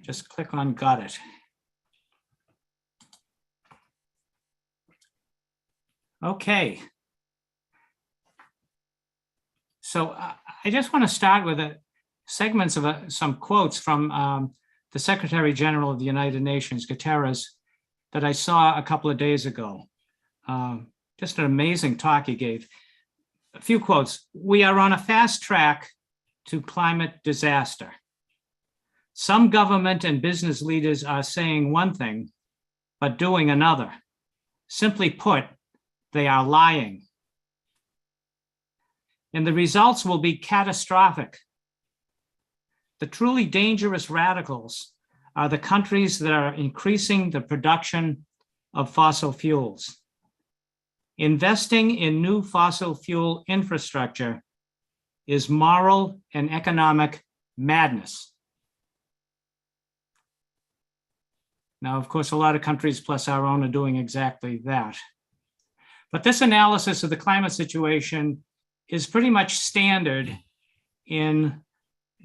just click on got it. Okay. So I just want to start with segments of some quotes from the Secretary General of the United Nations, Guterres, that I saw a couple of days ago. Just an amazing talk he gave. A few quotes. "We are on a fast track to climate disaster. Some government and business leaders are saying one thing, but doing another. Simply put, they are lying. And the results will be catastrophic. The truly dangerous radicals are the countries that are increasing the production of fossil fuels. Investing in new fossil fuel infrastructure is moral and economic madness." Now, of course, a lot of countries plus our own are doing exactly that. But this analysis of the climate situation is pretty much standard in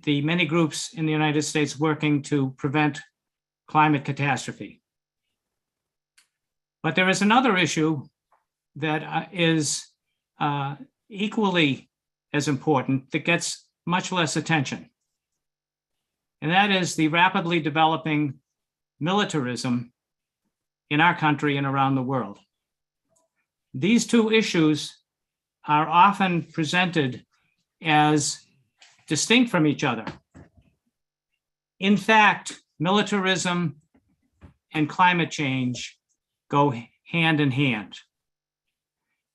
the many groups in the United States working to prevent climate catastrophe. But there is another issue that is equally as important that gets much less attention. And that is the rapidly developing militarism in our country and around the world. These two issues are often presented as distinct from each other. In fact, militarism and climate change go hand in hand.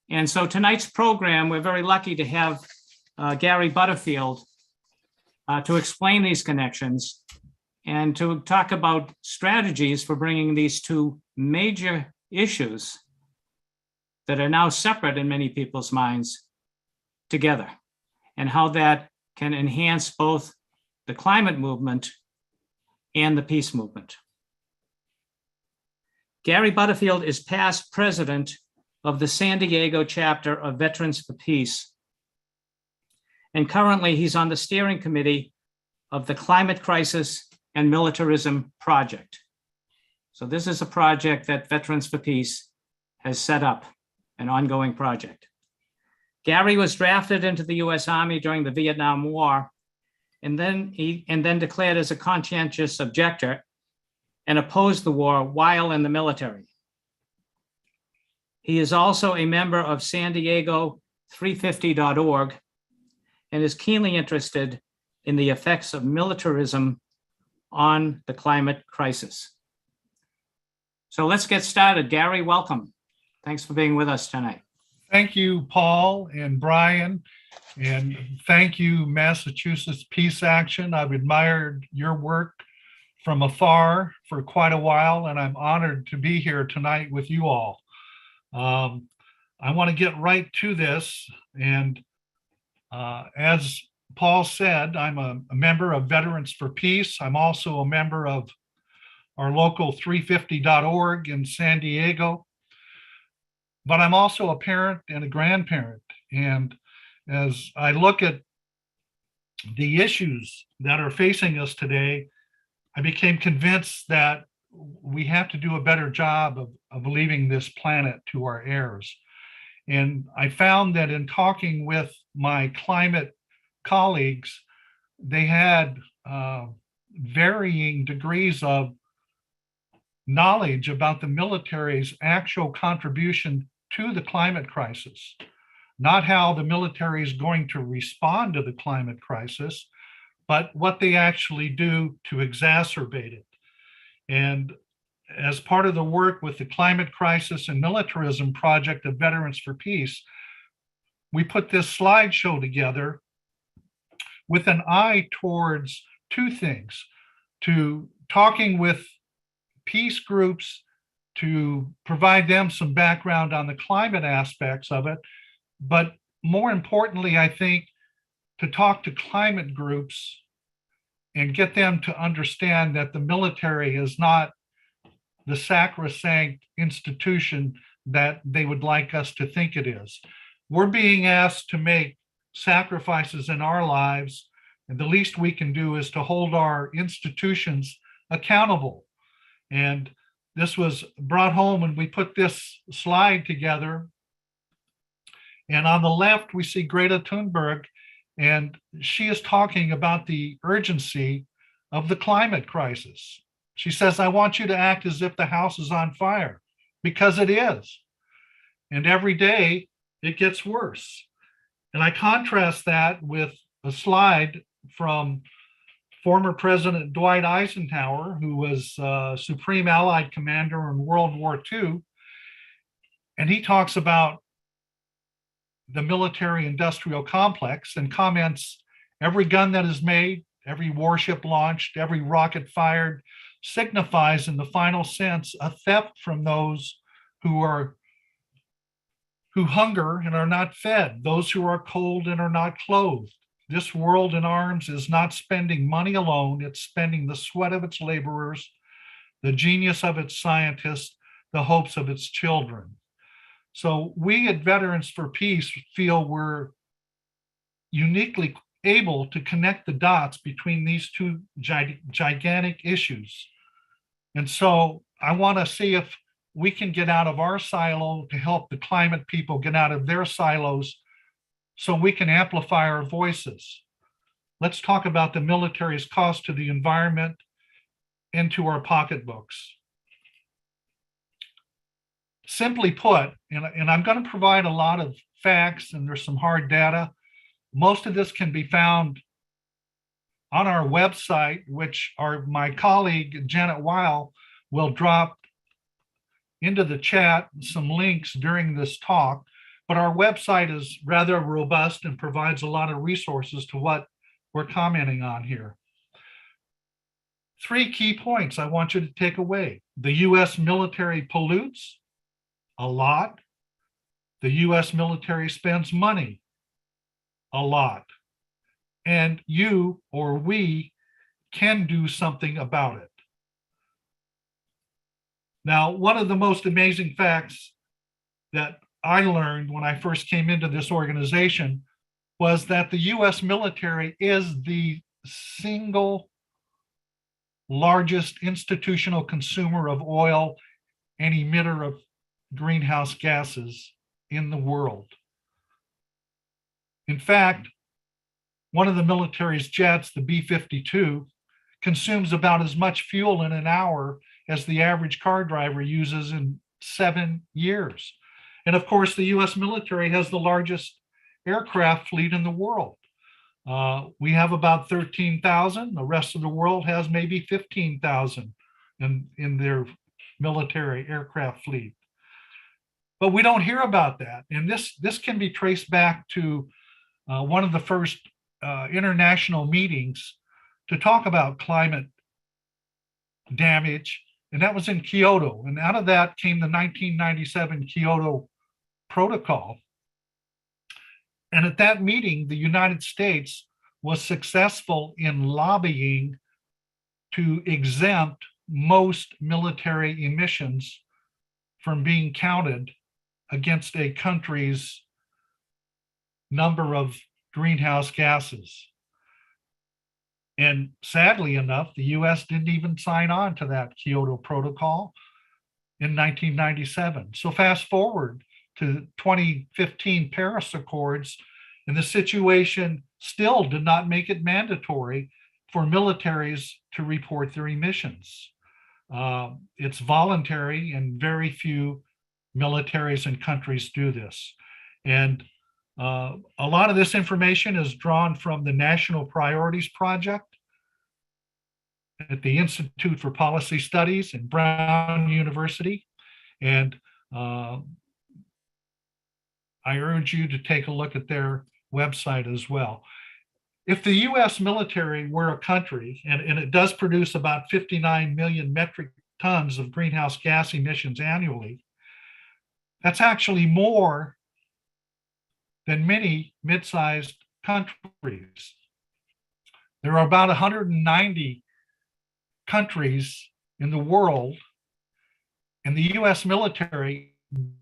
And so tonight's program, we're very lucky to have Gary Butterfield to explain these connections and to talk about strategies for bringing these two major issues that are now separate in many people's minds together, and how that can enhance both the climate movement and the peace movement. Gary Butterfield is past president of the San Diego chapter of Veterans for Peace. And currently he's on the steering committee of the Climate Crisis and Militarism Project. So this is a project that Veterans for Peace has set up, an ongoing project. Gary was drafted into the US Army during the Vietnam War, and then declared as a conscientious objector and opposed the war while in the military. He is also a member of San Diego 350.org and is keenly interested in the effects of militarism on the climate crisis. So let's get started. Gary, welcome. Thanks for being with us tonight. Thank you, Paul and Brian, and thank you, Massachusetts Peace Action. I've admired your work from afar for quite a while, and I'm honored to be here tonight with you all. I want to get right to this, and as Paul said, I'm a member of Veterans for Peace. I'm also a member of our local 350.org in San Diego. But I'm also a parent and a grandparent. And as I look at the issues that are facing us today, I became convinced that we have to do a better job of leaving this planet to our heirs. And I found that in talking with my climate colleagues, they had varying degrees of knowledge about the military's actual contribution to the climate crisis, not how the military is going to respond to the climate crisis, but what they actually do to exacerbate it. And as part of the work with the Climate Crisis and Militarism Project of Veterans for Peace, we put this slideshow together with an eye towards two things: to talking with peace groups to provide them some background on the climate aspects of it, but more importantly, I think, to talk to climate groups and get them to understand that the military is not the sacrosanct institution that they would like us to think it is. We're being asked to make sacrifices in our lives, and the least we can do is to hold our institutions accountable. And this was brought home when we put this slide together. And on the left, we see Greta Thunberg, and she is talking about the urgency of the climate crisis. She says, I want you to act as if the house is on fire, because it is. And every day it gets worse. And I contrast that with a slide from former President Dwight Eisenhower, who was Supreme Allied Commander in World War II. And he talks about the military-industrial complex and comments, every gun that is made, every warship launched, every rocket fired signifies in the final sense a theft from those who hunger and are not fed, those who are cold and are not clothed. This world in arms is not spending money alone, it's spending the sweat of its laborers, the genius of its scientists, the hopes of its children. So we at Veterans for Peace feel we're uniquely able to connect the dots between these two gigantic issues. And so I want to see if we can get out of our silo to help the climate people get out of their silos so we can amplify our voices. Let's talk about the military's cost to the environment and to our pocketbooks. Simply put, and I'm going to provide a lot of facts and there's some hard data. Most of this can be found on our website, which my colleague Janet Weil will drop into the chat some links during this talk. But our website is rather robust and provides a lot of resources to what we're commenting on here. 3 key points I want you to take away. The US military pollutes a lot. The US military spends money a lot. And you or we can do something about it. Now, one of the most amazing facts that I learned when I first came into this organization was that the US military is the single largest institutional consumer of oil and emitter of greenhouse gases in the world. In fact, one of the military's jets, the B-52, consumes about as much fuel in an hour as the average car driver uses in 7 years. And of course, the US military has the largest aircraft fleet in the world. We have about 13,000. The rest of the world has maybe 15,000 in their military aircraft fleet. But we don't hear about that. And this can be traced back to one of the first international meetings to talk about climate damage, and that was in Kyoto. And out of that came the 1997 Kyoto Protocol. And at that meeting, the United States was successful in lobbying to exempt most military emissions from being counted against a country's number of greenhouse gases. And sadly enough, the US didn't even sign on to that Kyoto Protocol in 1997. So fast forward to 2015 Paris Accords, and the situation still did not make it mandatory for militaries to report their emissions. It's voluntary, and very few militaries and countries do this. And a lot of this information is drawn from the National Priorities Project at the Institute for Policy Studies in Brown University. And I urge you to take a look at their website as well. If the US military were a country, and it does produce about 59 million metric tons of greenhouse gas emissions annually, that's actually more than many mid-sized countries. There are about 190 countries in the world, and the US military,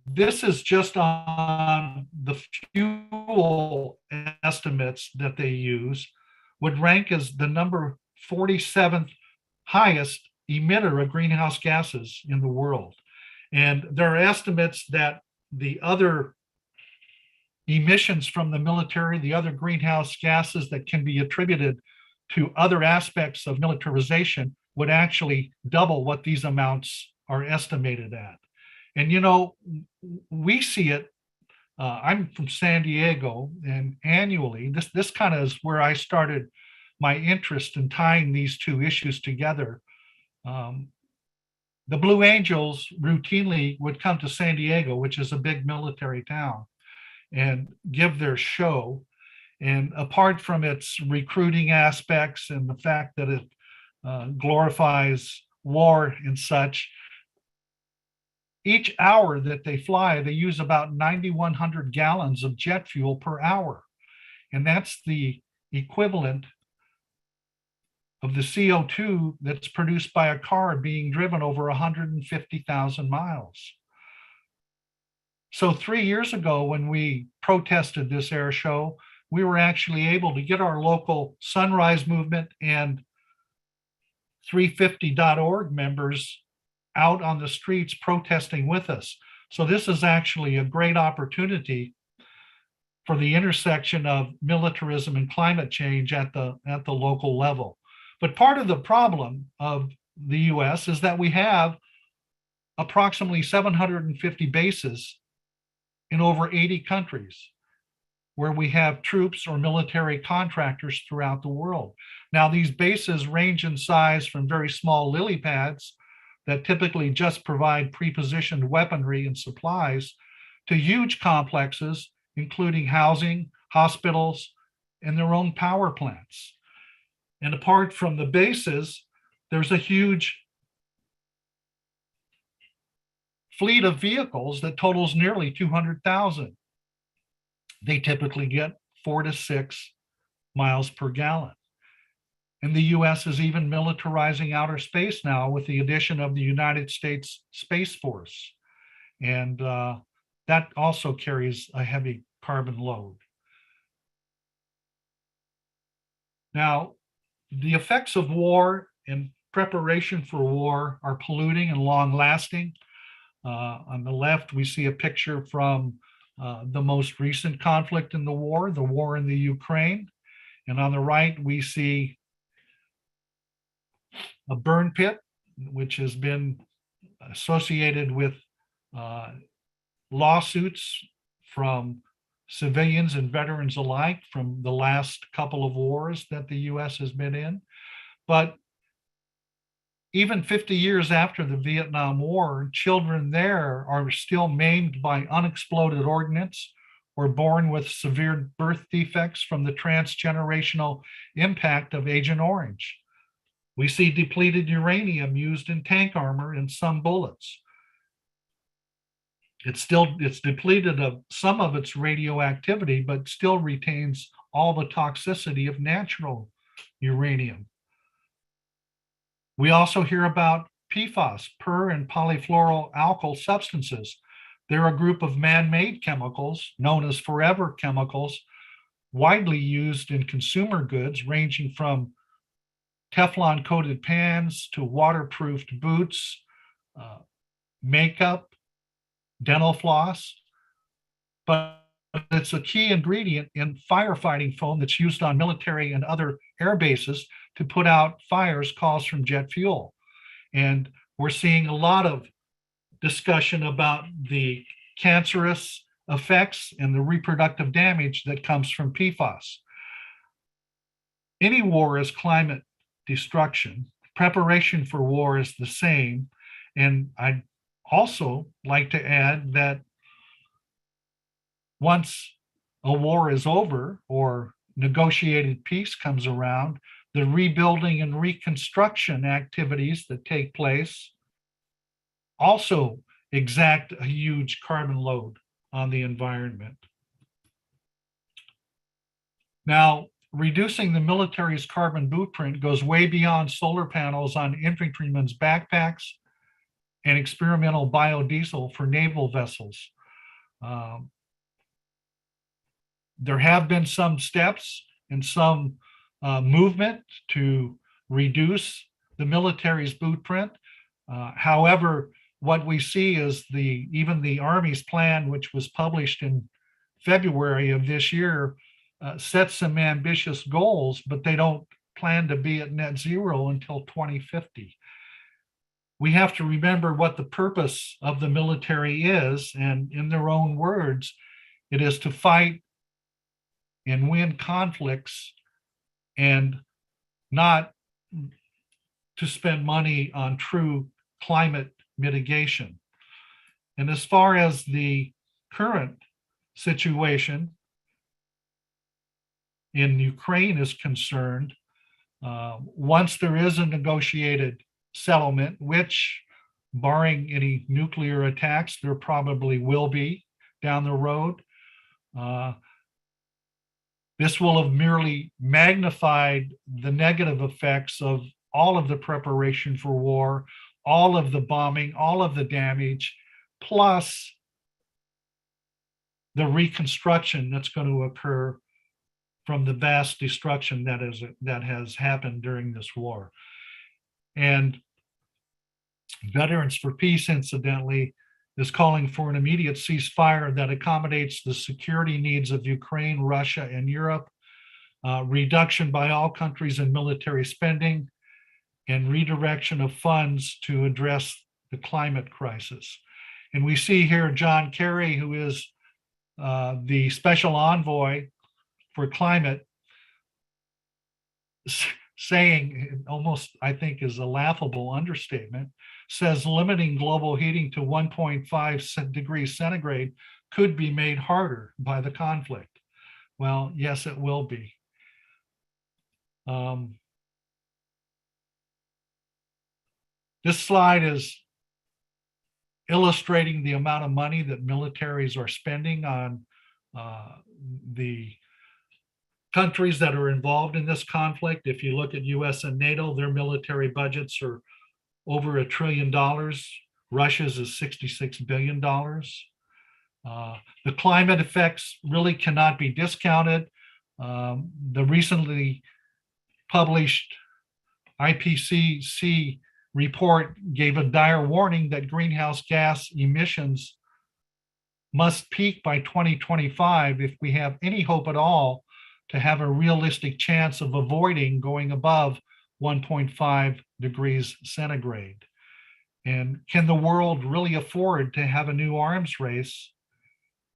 this is just on the fuel estimates that they use, would rank as the number 47th highest emitter of greenhouse gases in the world. And there are estimates that the other emissions from the military, the other greenhouse gases that can be attributed to other aspects of militarization would actually double what these amounts are estimated at. And, you know, we see it. I'm from San Diego, and annually, this kind of is where I started my interest in tying these two issues together. The Blue Angels routinely would come to San Diego, which is a big military town, and give their show. And apart from its recruiting aspects and the fact that it glorifies war and such, each hour that they fly, they use about 9,100 gallons of jet fuel per hour. And that's the equivalent of the CO2 that's produced by a car being driven over 150,000 miles. So 3 years ago, when we protested this air show, we were actually able to get our local Sunrise Movement and 350.org members out on the streets protesting with us. So this is actually a great opportunity for the intersection of militarism and climate change at the local level. But part of the problem of the US is that we have approximately 750 bases in over 80 countries where we have troops or military contractors throughout the world. Now, these bases range in size from very small lily pads that typically just provide prepositioned weaponry and supplies to huge complexes, including housing, hospitals, and their own power plants. And apart from the bases, there's a huge fleet of vehicles that totals nearly 200,000. They typically get 4 to 6 miles per gallon. And the US is even militarizing outer space now with the addition of the United States Space Force. And that also carries a heavy carbon load. Now, the effects of war and preparation for war are polluting and long lasting. On the left, we see a picture from the most recent conflict in the war in the Ukraine. And on the right, we see a burn pit, which has been associated with lawsuits from civilians and veterans alike from the last couple of wars that the US has been in. But even 50 years after the Vietnam War, children there are still maimed by unexploded ordnance or born with severe birth defects from the transgenerational impact of Agent Orange. We see depleted uranium used in tank armor and some bullets. It's depleted of some of its radioactivity, but still retains all the toxicity of natural uranium. We also hear about PFAS, per and polyfluoroalkyl substances. They're a group of man-made chemicals known as forever chemicals, widely used in consumer goods, ranging from Teflon-coated pans to waterproofed boots, makeup, dental floss. But it's a key ingredient in firefighting foam that's used on military and other air bases to put out fires caused from jet fuel. And we're seeing a lot of discussion about the cancerous effects and the reproductive damage that comes from PFAS. Any war is climate destruction. Preparation for war is the same. And I'd also like to add that once a war is over or negotiated peace comes around, the rebuilding and reconstruction activities that take place also exact a huge carbon load on the environment. Now, reducing the military's carbon blueprint goes way beyond solar panels on infantrymen's backpacks and experimental biodiesel for naval vessels. There have been some steps and some movement to reduce the military's blueprint. However, what we see is even the Army's plan, which was published in February of this year, sets some ambitious goals, but they don't plan to be at net zero until 2050. We have to remember what the purpose of the military is, and in their own words, it is to fight and win conflicts and not to spend money on true climate mitigation. And as far as the current situation in Ukraine is concerned, once there is a negotiated settlement, which, barring any nuclear attacks, there probably will be down the road, this will have merely magnified the negative effects of all of the preparation for war, all of the bombing, all of the damage, plus the reconstruction that's going to occur from the vast destruction that has happened during this war. And Veterans for Peace, incidentally, is calling for an immediate ceasefire that accommodates the security needs of Ukraine, Russia, and Europe, reduction by all countries in military spending, and redirection of funds to address the climate crisis. And we see here John Kerry, who is the special envoy for climate, saying, almost I think is a laughable understatement, says limiting global heating to 1.5 degrees centigrade could be made harder by the conflict. Well, yes, it will be. This slide is illustrating the amount of money that militaries are spending on the countries that are involved in this conflict. If you look at US and NATO, their military budgets are over $1 trillion. Russia's is $66 billion. The climate effects really cannot be discounted. The recently published IPCC report gave a dire warning that greenhouse gas emissions must peak by 2025 if we have any hope at all to have a realistic chance of avoiding going above 1.5 degrees centigrade. And can the world really afford to have a new arms race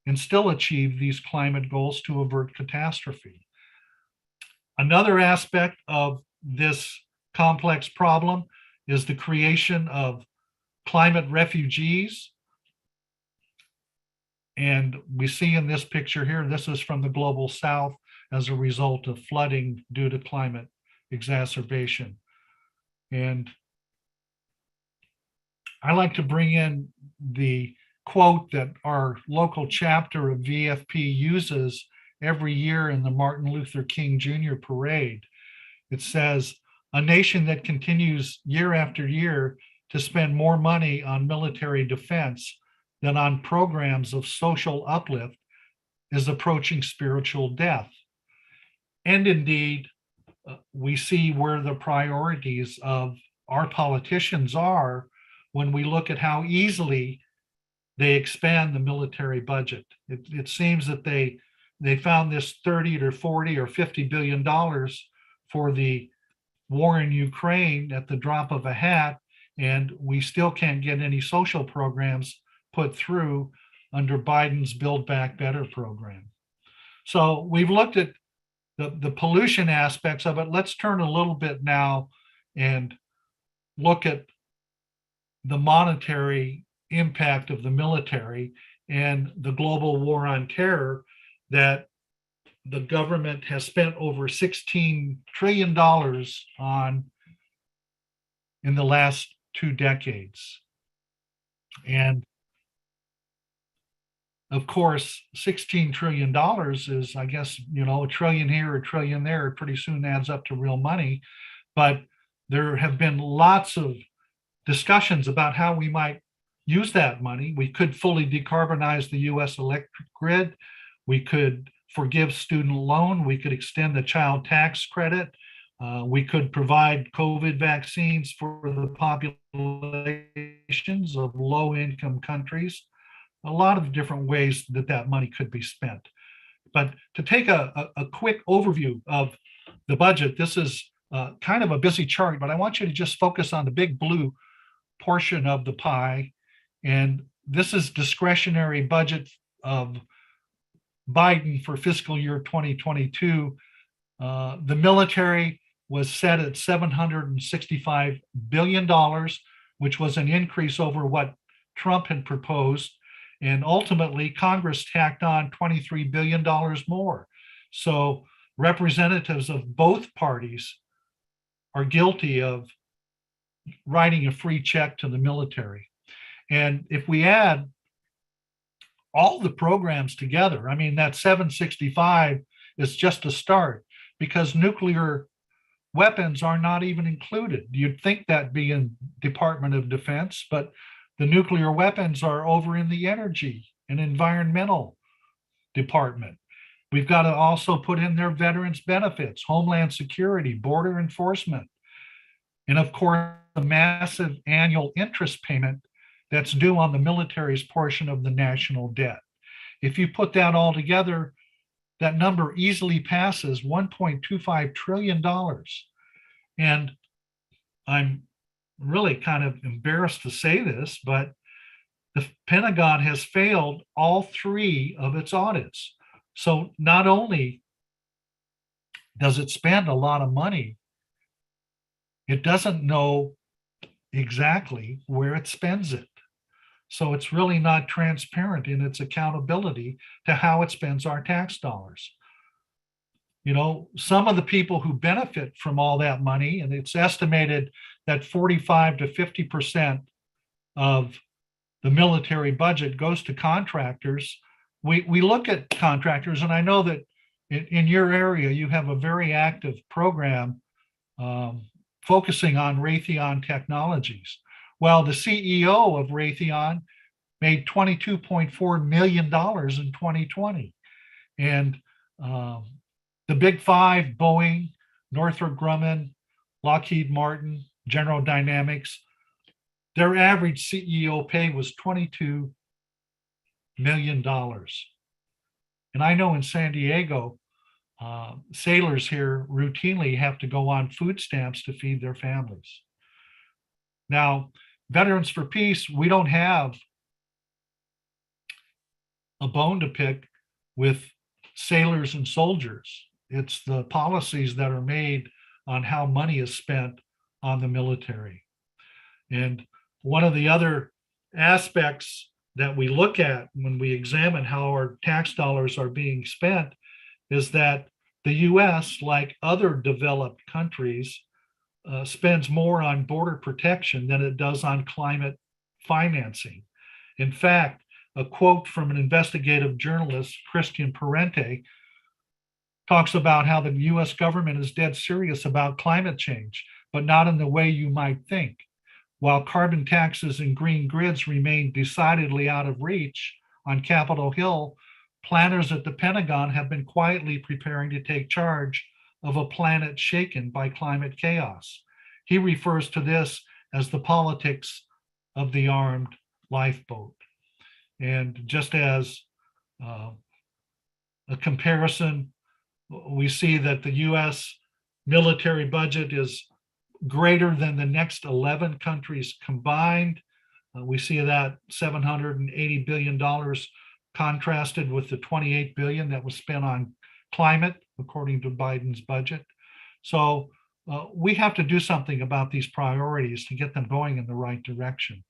and still achieve these climate goals to avert catastrophe? Another aspect of this complex problem is the creation of climate refugees. And we see in this picture here, this is from the global south as a result of flooding due to climate exacerbation. And I like to bring in the quote that our local chapter of VFP uses every year in the Martin Luther King Jr. parade. It says, "A nation that continues year after year to spend more money on military defense than on programs of social uplift is approaching spiritual death." And indeed, we see where the priorities of our politicians are when we look at how easily they expand the military budget. It seems that they found this 30 or 40 or $50 billion for the war in Ukraine at the drop of a hat, and we still can't get any social programs put through under Biden's Build Back Better program. So we've looked at the pollution aspects of it. Let's turn a little bit now and look at the monetary impact of the military and the global war on terror that the government has spent over $16 trillion on in the last 2 decades. And of course, $16 trillion is, I guess, a trillion here, a trillion there. It pretty soon adds up to real money. But there have been lots of discussions about how we might use that money. We could fully decarbonize the US electric grid. We could forgive student loan. We could extend the child tax credit. We could provide COVID vaccines for the populations of low-income countries. A lot of different ways that that money could be spent. But to take a quick overview of the budget, this is kind of a busy chart, but I want you to just focus on the big blue portion of the pie. And this is discretionary budget of Biden for fiscal year 2022. The military was set at $765 billion, which was an increase over what Trump had proposed. And ultimately, Congress tacked on $23 billion more. So representatives of both parties are guilty of writing a free check to the military. And if we add all the programs together, I mean, that 765 is just a start, because nuclear weapons are not even included. You'd think that'd be in Department of Defense, but the nuclear weapons are over in the Energy and Environmental Department. We've got to also put in their veterans benefits, Homeland Security, border enforcement, and of course, the massive annual interest payment that's due on the military's portion of the national debt. If you put that all together, that number easily passes $1.25 trillion. And I'm really kind of embarrassed to say this, but the Pentagon has failed all three of its audits. So not only does it spend a lot of money, it doesn't know exactly where it spends it. So it's really not transparent in its accountability to how it spends our tax dollars. You know, some of the people who benefit from all that money, and it's estimated that 45 to 50% of the military budget goes to contractors. We look at contractors, and I know that in your area, you have a very active program focusing on Raytheon Technologies. Well, the CEO of Raytheon made $22.4 million in 2020. And the big five, Boeing, Northrop Grumman, Lockheed Martin, General Dynamics, their average CEO pay was $22 million. And I know in San Diego, sailors here routinely have to go on food stamps to feed their families. Now, Veterans for Peace, we don't have a bone to pick with sailors and soldiers. It's the policies that are made on how money is spent on the military. And one of the other aspects that we look at when we examine how our tax dollars are being spent is that the US, like other developed countries, spends more on border protection than it does on climate financing. In fact, a quote from an investigative journalist, Christian Parente, talks about how the US government is dead serious about climate change, but not in the way you might think. While carbon taxes and green grids remain decidedly out of reach on Capitol Hill, planners at the Pentagon have been quietly preparing to take charge of a planet shaken by climate chaos. He refers to this as the politics of the armed lifeboat. And just as a comparison, we see that the US military budget is greater than the next 11 countries combined. We see that $780 billion contrasted with the $28 billion that was spent on climate, according to Biden's budget. So we have to do something about these priorities to get them going in the right direction.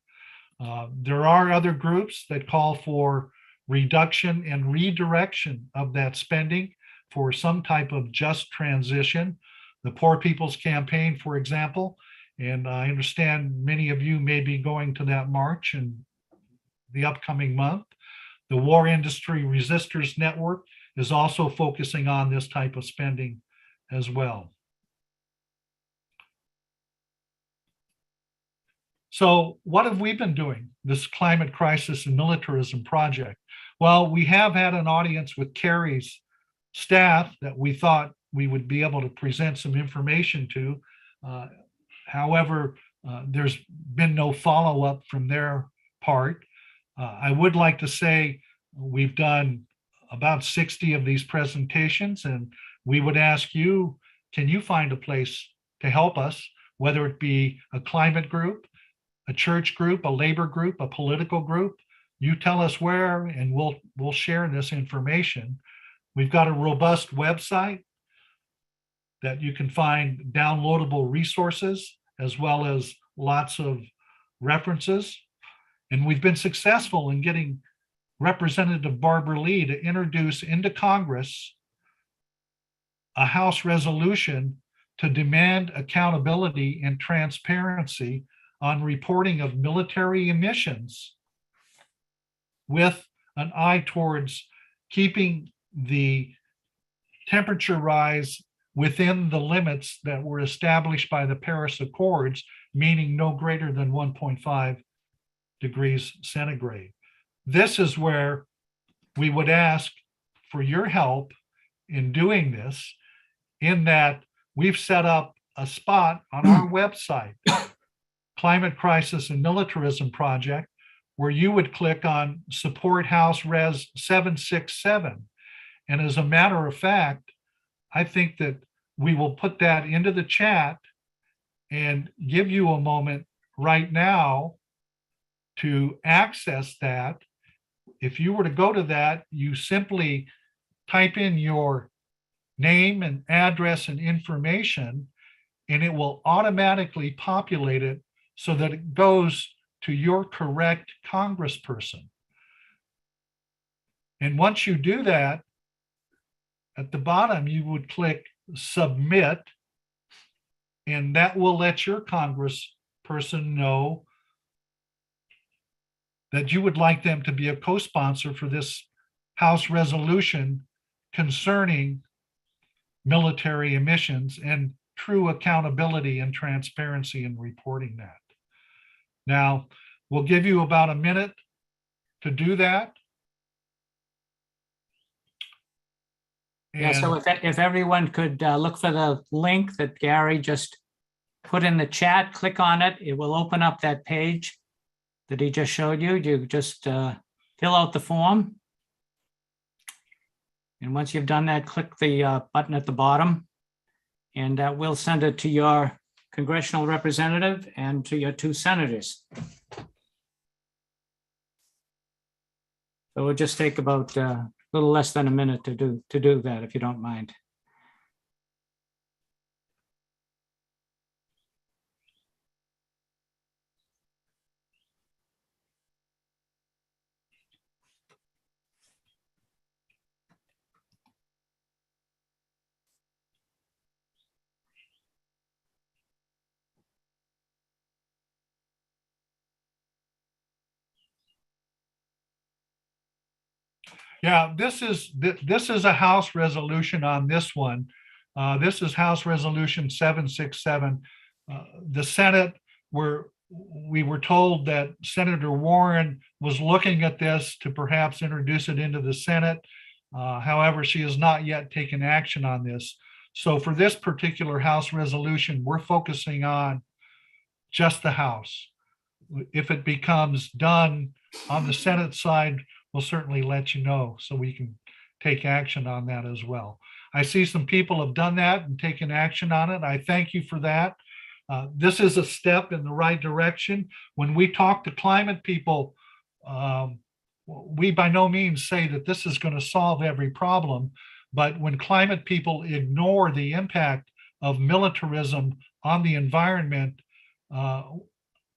There are other groups that call for reduction and redirection of that spending for some type of just transition. The Poor People's Campaign, for example, and I understand many of you may be going to that march in the upcoming month. The War Industry Resistors Network is also focusing on this type of spending as well. So what have we been doing, this climate crisis and militarism project? Well, we have had an audience with Carrie's staff that we thought we would be able to present some information to. However, there's been no follow-up from their part. I would like to say we've done about 60 of these presentations, and we would ask you, can you find a place to help us, whether it be a climate group, a church group, a labor group, a political group? You tell us where, and we'll share this information. We've got a robust website that you can find downloadable resources as well as lots of references. And we've been successful in getting Representative Barbara Lee to introduce into Congress a House resolution to demand accountability and transparency on reporting of military emissions, with an eye towards keeping the temperature rise within the limits that were established by the Paris Accords, meaning no greater than 1.5 degrees centigrade. This is where we would ask for your help in doing this, in that we've set up a spot on our website, Climate Crisis and Militarism Project, where you would click on Support House Res 767. And as a matter of fact, I think that we will put that into the chat and give you a moment right now to access that. If you were to go to that, you simply type in your name and address and information, and it will automatically populate it so that it goes to your correct congressperson. And once you do that, at the bottom, you would click Submit, and that will let your congressperson know that you would like them to be a co-sponsor for this House resolution concerning military emissions and true accountability and transparency in reporting that. Now, we'll give you about a minute to do that. Yeah, so if everyone could look for the link that Gary just put in the chat, click on it, it will open up that page that he just showed you. You just fill out the form. And once you've done that, click the button at the bottom, and we'll send it to your congressional representative and to your 2 senators. So it'll just take about a little less than a minute to do that, if you don't mind. Yeah, this is a House resolution on this one. This is House Resolution 767. The Senate, we were told that Senator Warren was looking at this to perhaps introduce it into the Senate. However, she has not yet taken action on this. So for this particular House resolution, we're focusing on just the House. If it becomes done on the Senate side, we'll certainly let you know so we can take action on that as well. I see some people have done that and taken action on it. I thank you for that. This is a step in the right direction. When we talk to climate people, we by no means say that this is going to solve every problem, but when climate people ignore the impact of militarism on the environment,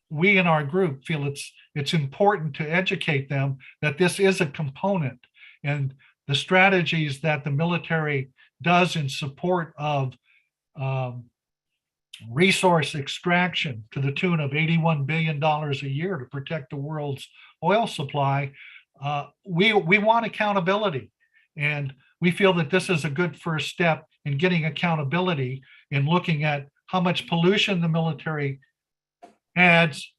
we in our group feel it's important to educate them that this is a component, and the strategies that the military does in support of resource extraction to the tune of $81 billion a year to protect the world's oil supply. We want accountability, and we feel that this is a good first step in getting accountability in looking at how much pollution the military adds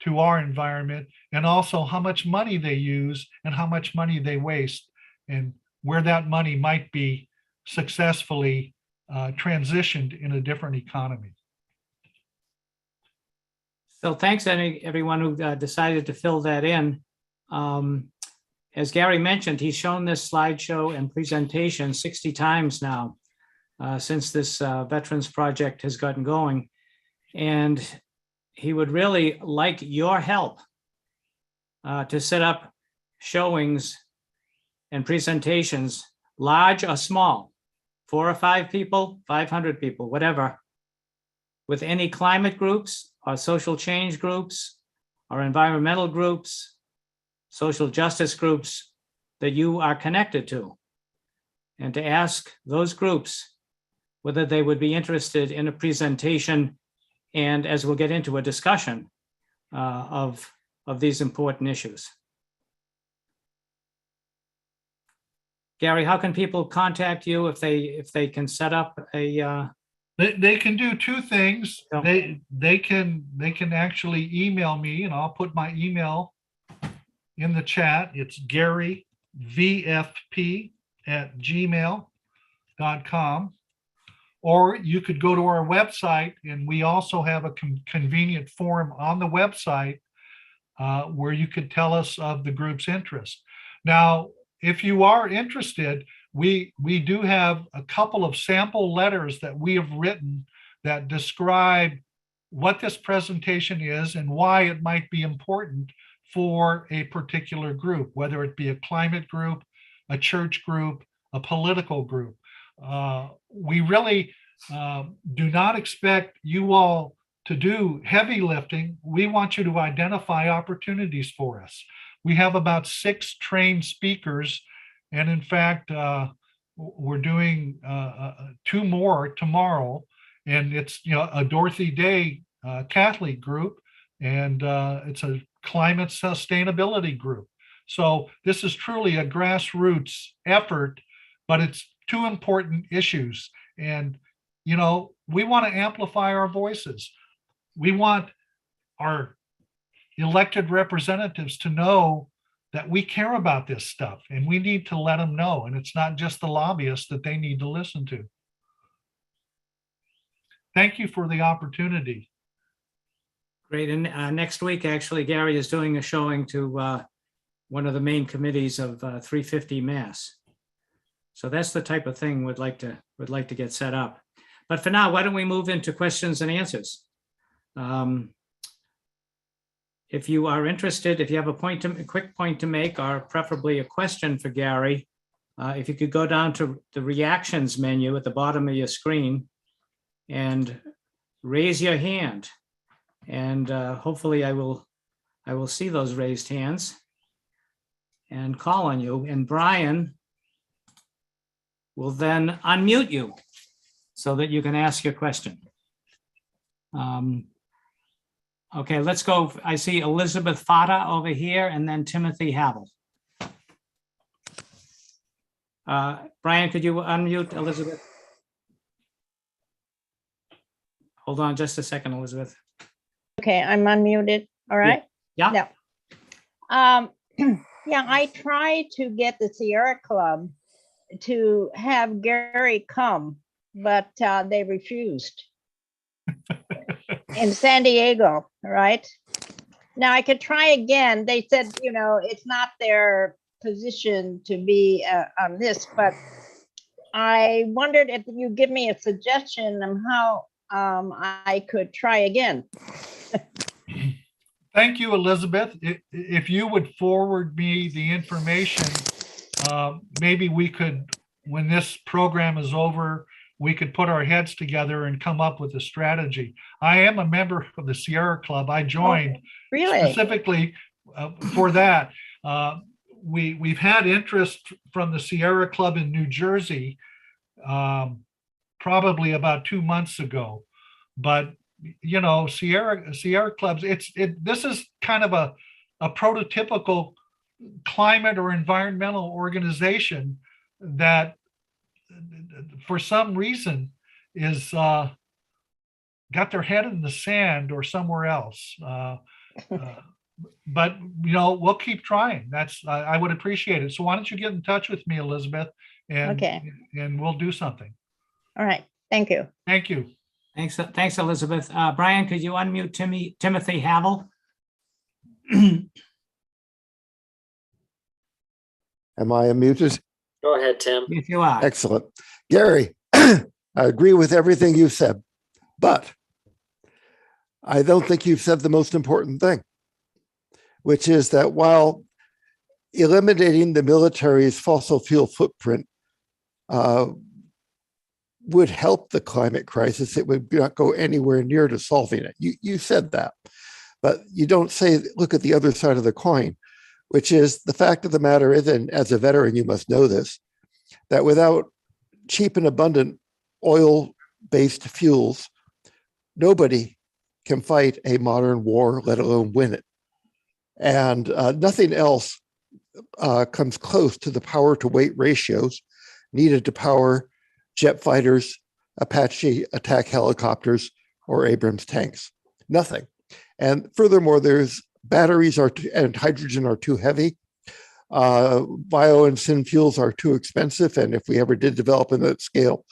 to our environment, and also how much money they use and how much money they waste, and where that money might be successfully transitioned in a different economy. So thanks everyone who decided to fill that in. As Gary mentioned, he's shown this slideshow and presentation 60 times now since this Veterans Project has gotten going. And he would really like your help to set up showings and presentations, large or small, 4 or 5 people, 500 people, whatever, with any climate groups or social change groups or environmental groups, social justice groups that you are connected to, and to ask those groups whether they would be interested in a presentation and, as we'll get into, a discussion of these important issues. Gary, how can people contact you if they can set up a? They can do 2 things. Oh. They can actually email me, and I'll put my email in the chat. It's garyvfp@gmail.com. Or you could go to our website, and we also have a convenient form on the website where you could tell us of the group's interest. Now, if you are interested, we do have a couple of sample letters that we have written that describe what this presentation is and why it might be important for a particular group, whether it be a climate group, a church group, a political group. We really do not expect you all to do heavy lifting. We want you to identify opportunities for us. We have about 6 trained speakers, and in fact, we're doing 2 more tomorrow, and it's a Dorothy Day Catholic group, and it's a climate sustainability group. So this is truly a grassroots effort, but it's 2 important issues, and we want to amplify our voices. We want our elected representatives to know that we care about this stuff, and we need to let them know. And it's not just the lobbyists that they need to listen to. Thank you for the opportunity. Great. And next week, actually, Gary is doing a showing to one of the main committees of 350 Mass. So that's the type of thing we'd like to get set up. But for now, why don't we move into questions and answers? If you are interested, if you have a quick point to make, or preferably a question for Gary, if you could go down to the reactions menu at the bottom of your screen and raise your hand, and hopefully I will see those raised hands and call on you, and Brian will then unmute you so that you can ask your question. Okay, let's go. I see Elizabeth Fata over here, and then Timothy Havel. Brian, could you unmute Elizabeth? Hold on just a second, Elizabeth. Okay, I'm unmuted. All right. Yeah. Yeah. Yeah, I tried to get the Sierra Club to have Gary come, but they refused. In San Diego, right? Now I could try again. They said, it's not their position to be on this, but I wondered if you give me a suggestion on how I could try again. Thank you, Elizabeth. If you would forward me the information, maybe we could, when this program is over, we could put our heads together and come up with a strategy. I am a member of the Sierra Club. I joined specifically for that. We've had interest from the Sierra Club in New Jersey probably about 2 months ago. But Sierra Clubs, this is kind of a prototypical climate or environmental organization that for some reason is got their head in the sand or somewhere else. But we'll keep trying. I would appreciate it. So why don't you get in touch with me, Elizabeth, and Okay. and we'll do something. All right. Thank you. Thank you. Thanks, Elizabeth. Brian, could you unmute Timothy Havel? Am I unmuted? Go ahead, Tim. If you are. Excellent. Gary, I agree with everything you've said, but I don't think you've said the most important thing, which is that while eliminating the military's fossil fuel footprint would help the climate crisis, it would not go anywhere near to solving it. You said that, but you don't say, look at the other side of the coin, which is the fact of the matter is, and as a veteran, you must know this, that without cheap and abundant oil-based fuels, nobody can fight a modern war, let alone win it. And nothing else comes close to the power to weight ratios needed to power jet fighters, Apache attack helicopters, or Abrams tanks. Nothing. And furthermore, there's batteries and hydrogen are too heavy. Bio and syn fuels are too expensive. And if we ever did develop in that scale,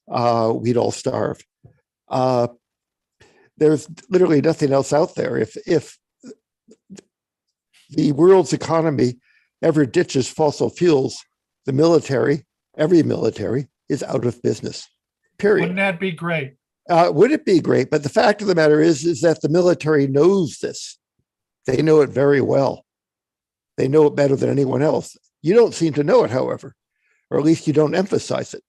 we'd all starve. There's literally nothing else out there. If the world's economy ever ditches fossil fuels, the military, every military, is out of business, period. Wouldn't that be great? Would it be great? But the fact of the matter is that the military knows this. They know it very well. They know it better than anyone else. You don't seem to know it, however, or at least you don't emphasize it.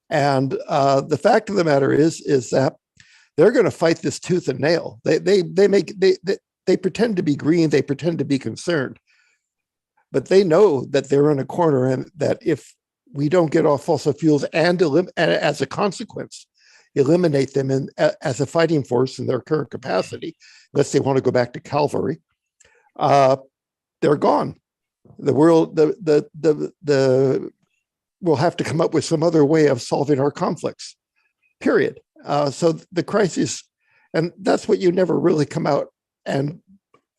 And the fact of the matter is that they're going to fight this tooth and nail. They pretend to be green. They pretend to be concerned, but they know that they're in a corner, and that if we don't get off fossil fuels and as a consequence, eliminate them as a fighting force in their current capacity, unless they want to go back to cavalry, they're gone. The world, we'll have to come up with some other way of solving our conflicts, period. So the crisis, and that's what you never really come out and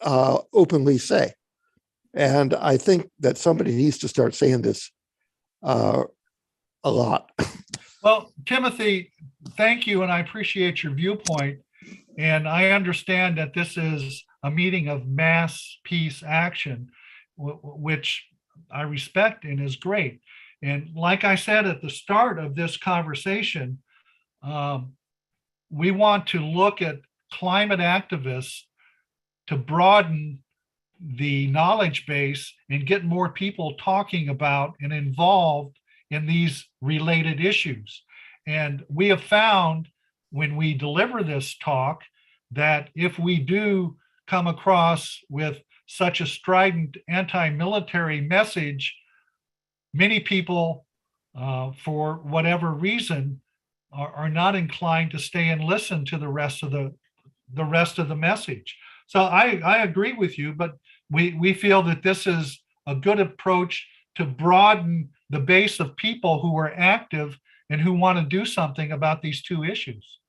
openly say. And I think that somebody needs to start saying this a lot. Well, Timothy, thank you, and I appreciate your viewpoint. And I understand that this is a meeting of mass peace action, which I respect and is great. And like I said at the start of this conversation, we want to look at climate activists to broaden the knowledge base and get more people talking about and involved in these related issues. And we have found when we deliver this talk that if we do come across with such a strident anti-military message, many people, for whatever reason, are not inclined to stay and listen to the rest of the message. So I agree with you, but we feel that this is a good approach to broaden the base of people who are active and who want to do something about these two issues.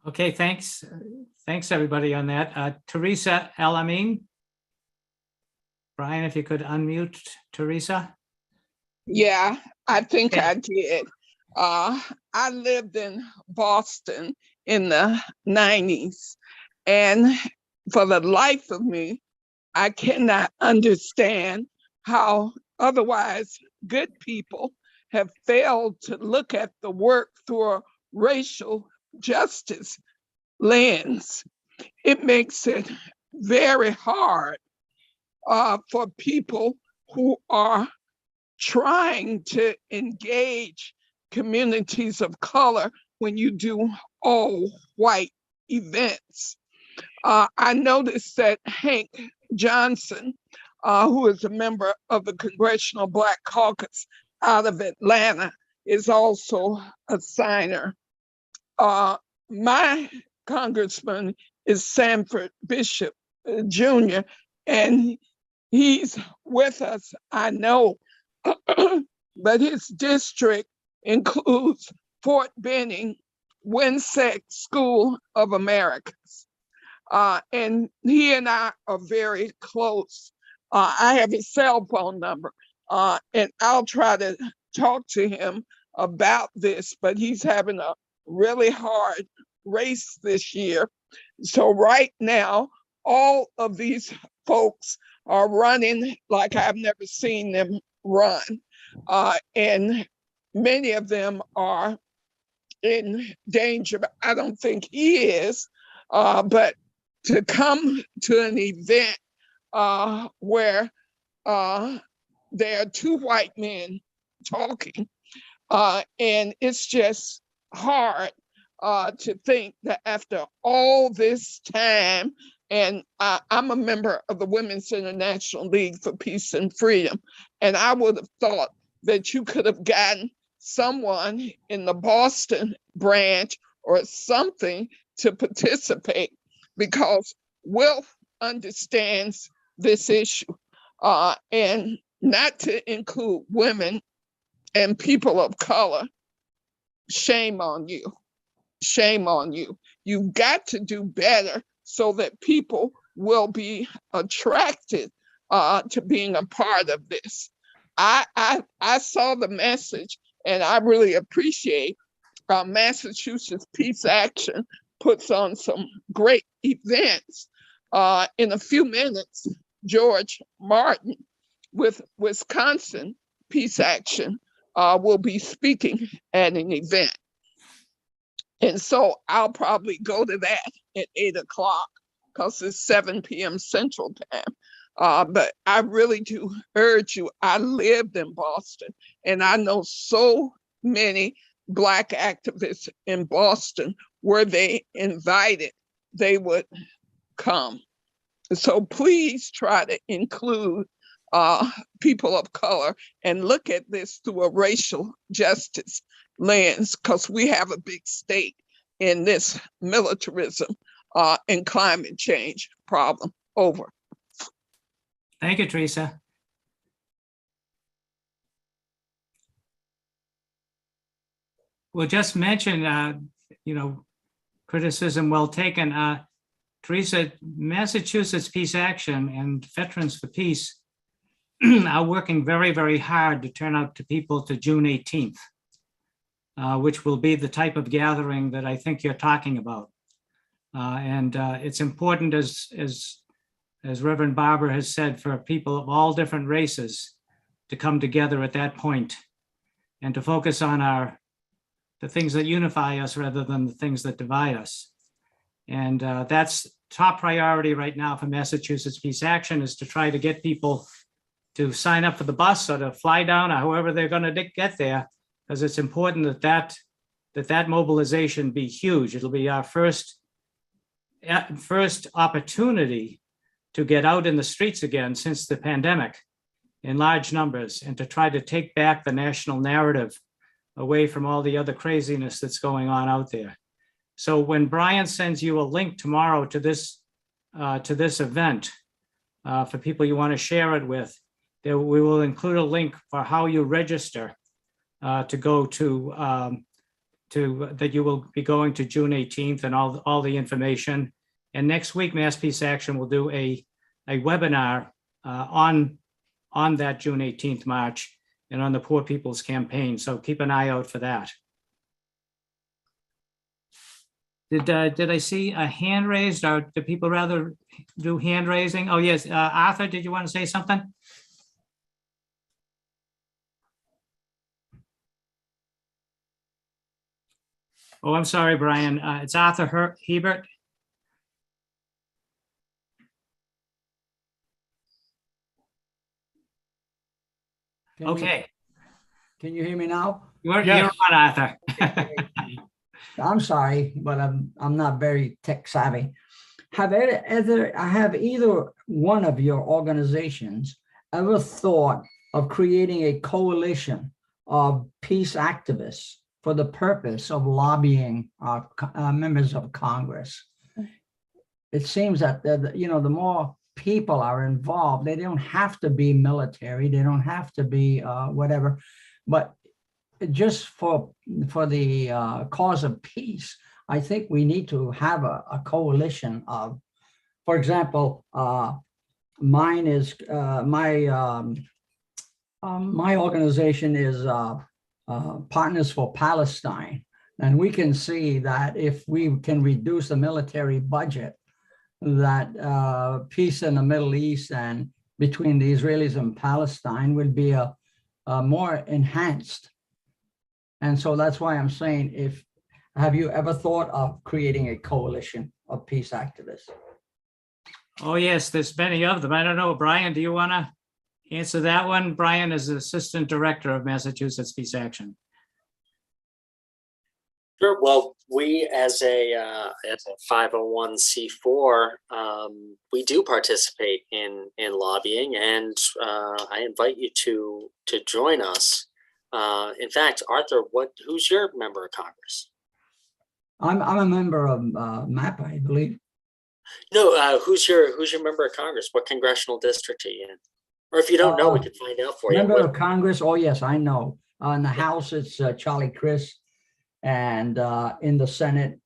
Okay, thanks. Thanks, everybody, on that. Teresa El-Amin. Brian, if you could unmute Teresa. Yeah, I think Okay. I did. I lived in Boston in the 90s, and for the life of me, I cannot understand how otherwise good people have failed to look at the work through a racial justice lens. It makes it very hard for people who are trying to engage communities of color when you do all white events. I noticed that Hank Johnson, who is a member of the Congressional Black Caucus out of Atlanta, is also a signer. My congressman is Sanford Bishop Jr., and he's with us, I know, but his district includes Fort Benning, Winsett School of Americas. And he and I are very close. I have his cell phone number, and I'll try to talk to him about this, but he's having a really hard race this year. So right now, all of these folks are running like I've never seen them run. And many of them are in danger. I don't think he is, but to come to an event where there are two white men talking, and it's just hard to think that after all this time, and I'm a member of the Women's International League for Peace and Freedom, and I would have thought that you could have gotten someone in the Boston branch or something to participate, because Will understands this issue, and not to include women and people of color. Shame on you. Shame on you. You've got to do better so that people will be attracted to being a part of this. I saw the message, and I really appreciate Massachusetts Peace Action puts on some great events. In a few minutes, George Martin with Wisconsin Peace Action will be speaking at an event. And so I'll probably go to that at 8 o'clock because it's 7 p.m. Central Time. But I really do urge you. I lived in Boston, and I know so many Black activists in Boston. Were they invited, they would come. So please try to include people of color and look at this through a racial justice lens, because we have a big stake in this militarism and climate change problem. Over. Thank you, Teresa. We'll just mention, criticism well taken. Teresa, Massachusetts Peace Action and Veterans for Peace are working very, very hard to turn out to people to June 18th, which will be the type of gathering that I think you're talking about. And it's important, as Reverend Barber has said, for people of all different races to come together at that point and to focus on the things that unify us rather than the things that divide us. And that's top priority right now for Massachusetts Peace Action, is to try to get people to sign up for the bus or to fly down or however they're going to get there, because it's important that mobilization be huge. It'll be our first opportunity to get out in the streets again since the pandemic in large numbers, and to try to take back the national narrative away from all the other craziness that's going on out there. So when Brian sends you a link tomorrow to this event, for people you want to share it with, we will include a link for how you register to go to that you will be going to June 18th, and all the information. And next week, Mass Peace Action will do a webinar on that June 18th march and on the Poor People's Campaign. So keep an eye out for that. Did I see a hand raised, or do people rather do hand raising? Oh, yes. Arthur, did you want to say something? Oh, I'm sorry, Brian. It's Arthur Hebert. Okay. Can you hear me now? You're Yes. on, Arthur. I'm sorry, but I'm not very tech savvy. Have either one of your organizations ever thought of creating a coalition of peace activists for the purpose of lobbying members of Congress? It seems that the more people are involved, they don't have to be military, they don't have to be whatever, but just for the cause of peace, I think we need to have a coalition of, for example, mine is my organization is Partners for Palestine. And we can see that if we can reduce the military budget, that peace in the Middle East and between the Israelis and Palestine would be a more enhanced. And so that's why I'm saying, have you ever thought of creating a coalition of peace activists? Oh, yes, there's many of them. I don't know, Brian, do you want to answer that one? Brian is the Assistant Director of Massachusetts Peace Action. Sure. Well, we as a 501c4, we do participate in lobbying, and I invite you to join us. In fact, Arthur, who's your member of Congress? I'm a member of MAPA, I believe. No, who's your member of Congress? What congressional district are you in? Or if you don't know, we can find out for you. Member of Congress. Oh yes, I know. In the House, it's Charlie Crist, and in the Senate,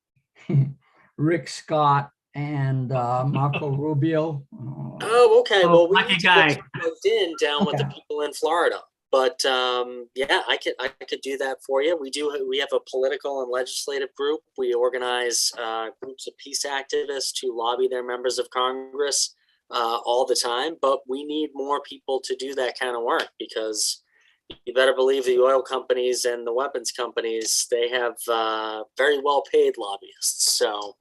Rick Scott and Marco Rubio. Oh, okay. Oh, Well, we lucky need to guy. get you plugged in down with the Okay. people in Florida. But yeah, I could do that for you. We have a political and legislative group. We organize groups of peace activists to lobby their members of Congress all the time. But we need more people to do that kind of work, because you better believe the oil companies and the weapons companies, they have very well paid lobbyists. So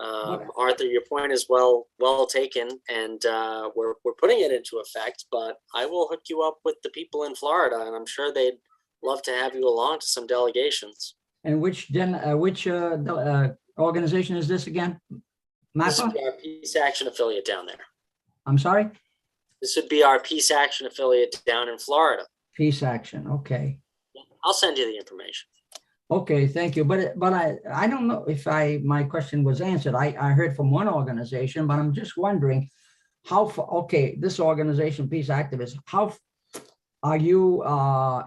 Okay. Arthur, your point is well taken, and we're putting it into effect. But I will hook you up with the people in Florida, and I'm sure they'd love to have you along to some delegations. And which organization is this again? This would MAPA? be our Peace Action affiliate down there. I'm sorry? This would be our Peace Action affiliate down in Florida. Peace Action. Okay. I'll send you the information. Okay, thank you. But I don't know if my question was answered. I heard from one organization, but I'm just wondering how far, okay, this organization, Peace Activists, how are you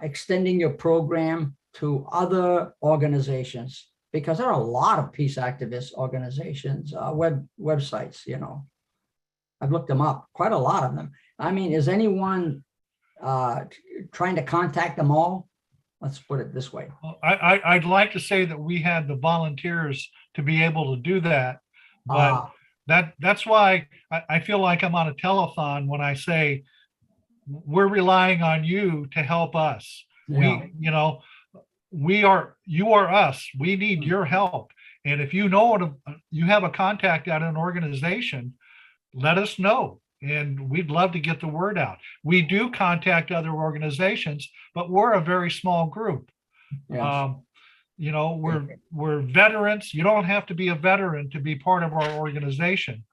extending your program to other organizations? Because there are a lot of peace activist organizations, websites, you know. I've looked them up, quite a lot of them. I mean, is anyone trying to contact them all? Let's put it this way. Well, I'd like to say that we had the volunteers to be able to do that, but that's why I feel like I'm on a telethon when I say we're relying on you to help us. Yeah. You are us. We need your help. And if you have a contact at an organization, let us know. And we'd love to get the word out. We do contact other organizations, but we're a very small group. Yes. We're veterans. You don't have to be a veteran to be part of our organization.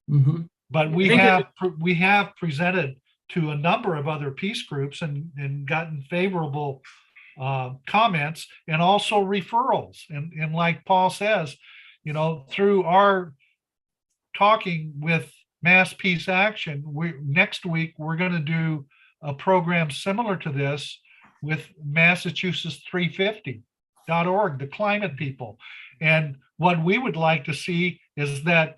Mhm. But we I think have presented to a number of other peace groups and gotten favorable comments and also referrals. And like Paul says, through our talking with Mass Peace Action, next week we're going to do a program similar to this with Massachusetts 350.org, the climate people. And what we would like to see is that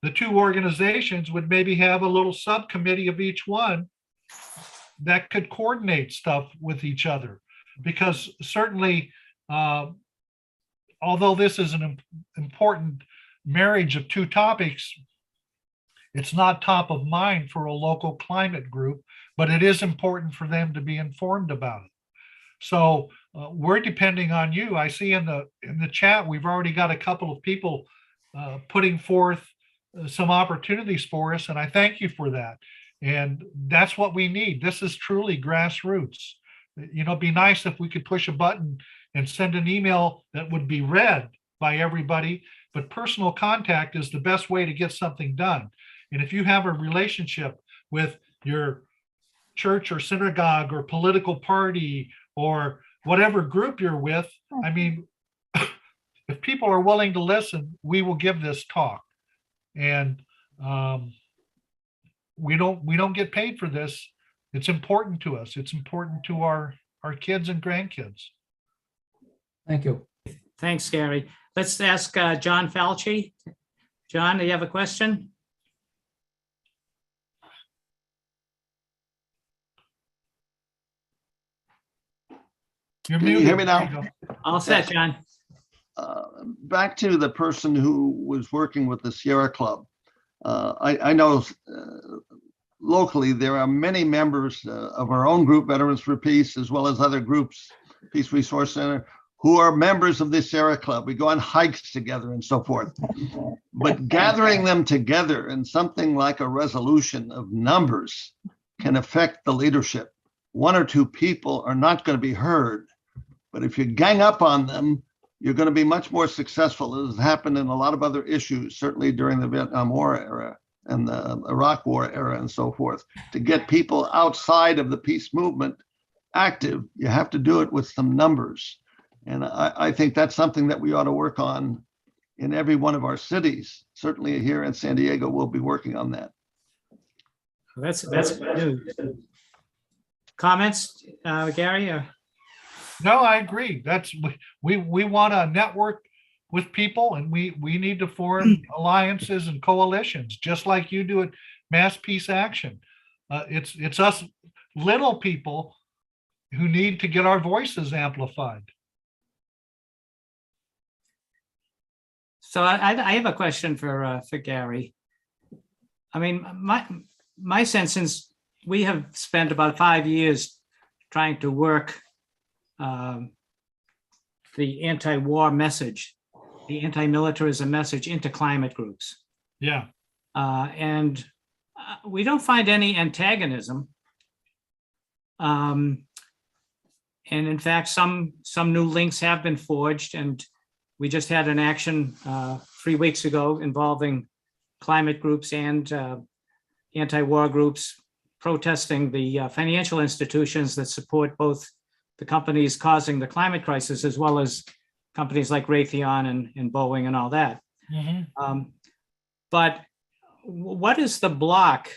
the two organizations would maybe have a little subcommittee of each one that could coordinate stuff with each other. Because certainly, although this is an important marriage of two topics, it's not top of mind for a local climate group, but it is important for them to be informed about it. So we're depending on you. I see in the chat, we've already got a couple of people putting forth some opportunities for us, and I thank you for that. And that's what we need. This is truly grassroots. It'd be nice if we could push a button and send an email that would be read by everybody, but personal contact is the best way to get something done. And if you have a relationship with your church or synagogue or political party or whatever group you're with, I mean, if people are willing to listen, we will give this talk. And we don't get paid for this. It's important to us. It's important to our kids and grandkids. Thank you. Thanks, Gary. Let's ask John Falchi. John, do you have a question? You're Can you muted. hear me now? There you go. All set, John. Back to the person who was working with the Sierra Club. I know locally there are many members of our own group, Veterans for Peace, as well as other groups, Peace Resource Center, who are members of the Sierra Club. We go on hikes together and so forth. But gathering them together in something like a resolution of numbers can affect the leadership. One or two people are not going to be heard. But if you gang up on them, you're going to be much more successful, as has happened in a lot of other issues, certainly during the Vietnam War era and the Iraq War era and so forth. To get people outside of the peace movement active, you have to do it with some numbers. And I think that's something that we ought to work on in every one of our cities. Certainly here in San Diego, we'll be working on that. That's good news. Comments, Gary? No, I agree. That's we want to network with people, and we need to form alliances and coalitions, just like you do at Mass Peace Action. It's us little people who need to get our voices amplified. So I have a question for Gary. I mean, my sense, since we have spent about 5 years trying to work the anti-war message, the anti-militarism message into climate groups. Yeah. And we don't find any antagonism. And in fact, some new links have been forged, and we just had an action 3 weeks ago involving climate groups and anti-war groups protesting the financial institutions that support both the companies causing the climate crisis, as well as companies like Raytheon and Boeing and all that. Mm-hmm. But what is the block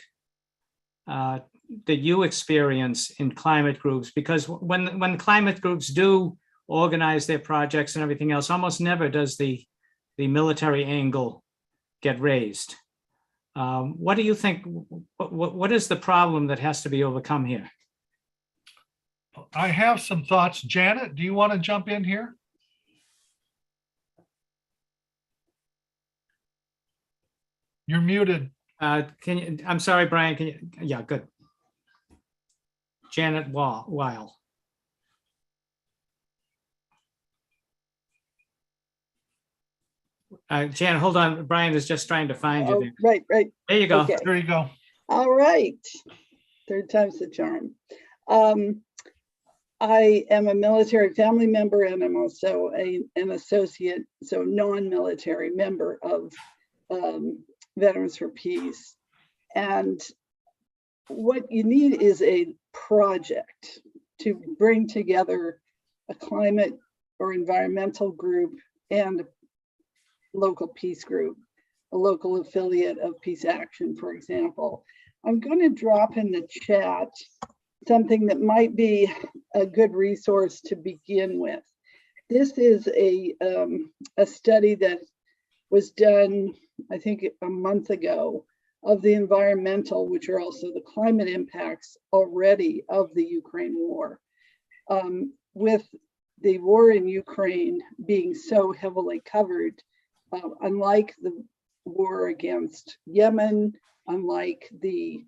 that you experience in climate groups? Because when climate groups do organize their projects and everything else, almost never does the military angle get raised. What do you think? What is the problem that has to be overcome here? I have some thoughts. Janet, do you want to jump in here? You're muted. Can you? I'm sorry, Brian. Can you? Yeah, good. Janet Weil. Janet, hold on. Brian is just trying to find you. Oh, There. right. There you go. Okay. There you go. All right. Third time's the charm. I am a military family member, and I'm also an associate, so non-military member of Veterans for Peace. And what you need is a project to bring together a climate or environmental group and a local peace group, a local affiliate of Peace Action, for example. I'm going to drop in the chat something that might be a good resource to begin with. This is a study that was done, I think, a month ago, of the environmental, which are also the climate impacts already of the Ukraine war. With the war in Ukraine being so heavily covered, unlike the war against Yemen, unlike the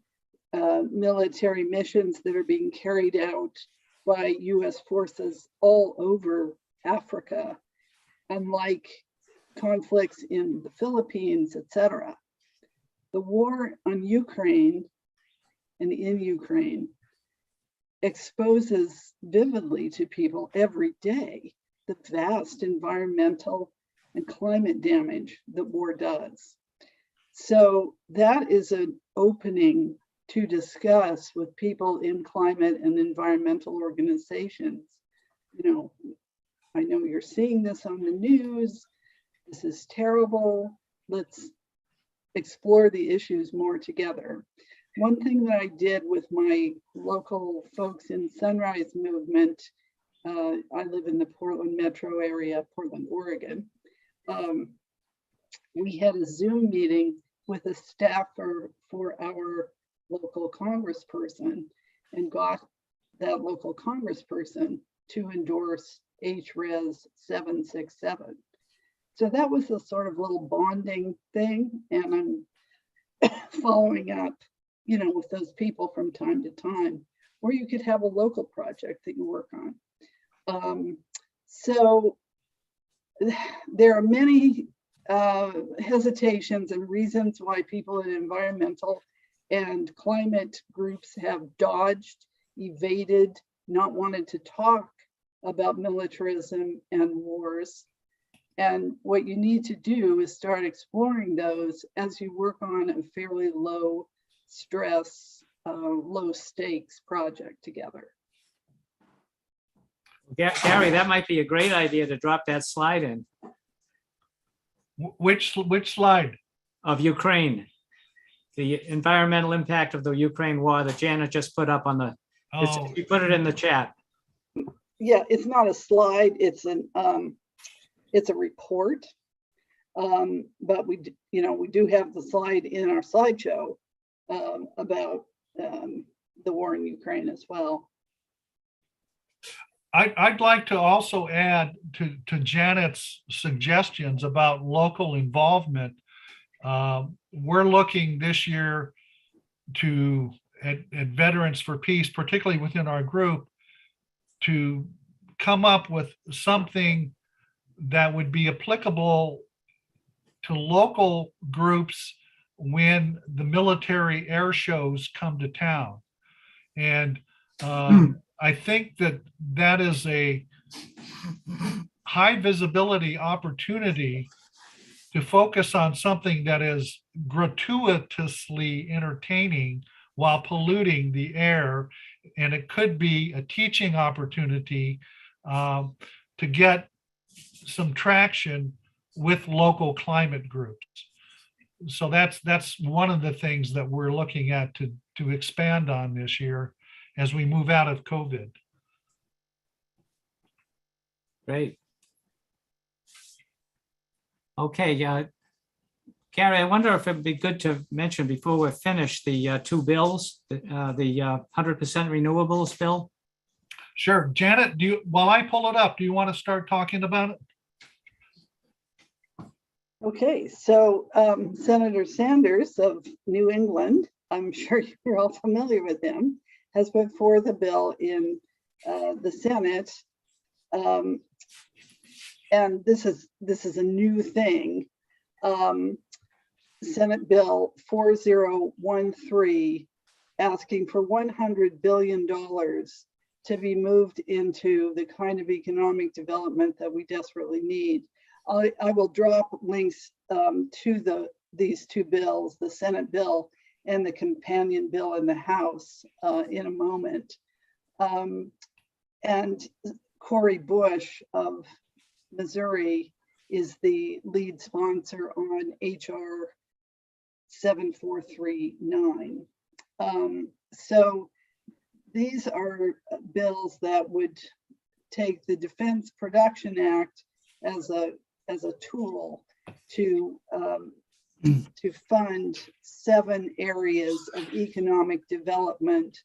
military missions that are being carried out by US forces all over Africa, unlike conflicts in the Philippines, etc. The war on Ukraine and in Ukraine exposes vividly to people every day the vast environmental and climate damage that war does. So that is an opening to discuss with people in climate and environmental organizations. You know, I know you're seeing this on the news. This is terrible. Let's explore the issues more together. One thing that I did with my local folks in Sunrise Movement, I live in the Portland metro area, Portland, Oregon. We had a Zoom meeting with a staffer for our local congressperson and got that local congressperson to endorse HRES 767. So that was a sort of little bonding thing, and I'm following up, you know, with those people from time to time, or you could have a local project that you work on. So there are many hesitations and reasons why people in environmental and climate groups have dodged, evaded, not wanted to talk about militarism and wars. And what you need to do is start exploring those as you work on a fairly low stress, low stakes project together. Gary, that might be a great idea to drop that slide in Which slide? of Ukraine. The environmental impact of the Ukraine war that Janet just put up on the, Oh, you put it in the chat. Yeah, it's not a slide, it's a report. But we do have the slide in our slideshow about the war in Ukraine as well. I'd like to also add to Janet's suggestions about local involvement. We're looking this year at Veterans for Peace, particularly within our group, to come up with something that would be applicable to local groups when the military air shows come to town. And I think that is a high visibility opportunity to focus on something that is gratuitously entertaining while polluting the air. And it could be a teaching opportunity to get some traction with local climate groups. So that's one of the things that we're looking at to expand on this year as we move out of COVID. Great. Okay, Gary, I wonder if it'd be good to mention before we're finished the two bills, the 100% renewables bill. Sure. Janet, while I pull it up, do you want to start talking about it? Okay, so Senator Sanders of New England, I'm sure you're all familiar with him, has put forth a bill in the Senate. And this is a new thing. Senate Bill 4013 asking for $100 billion to be moved into the kind of economic development that we desperately need. I will drop links to these two bills, the Senate bill and the companion bill in the House in a moment. And Cori Bush of Missouri is the lead sponsor on HR 7439. So these are bills that would take the Defense Production Act as a tool to fund 7 areas of economic development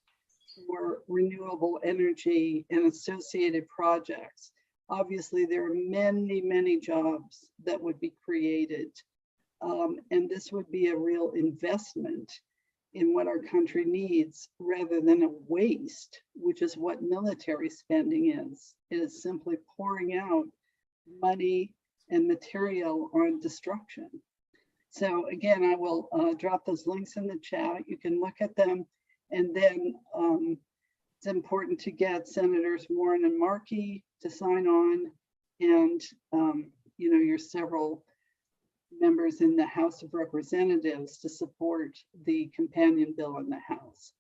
for renewable energy and associated projects. Obviously, there are many, many jobs that would be created. And this would be a real investment in what our country needs rather than a waste, which is what military spending is. It is simply pouring out money and material on destruction. So again, I will drop those links in the chat. You can look at them. And then it's important to get Senators Warren and Markey to sign on, and your several members in the House of Representatives to support the companion bill in the House.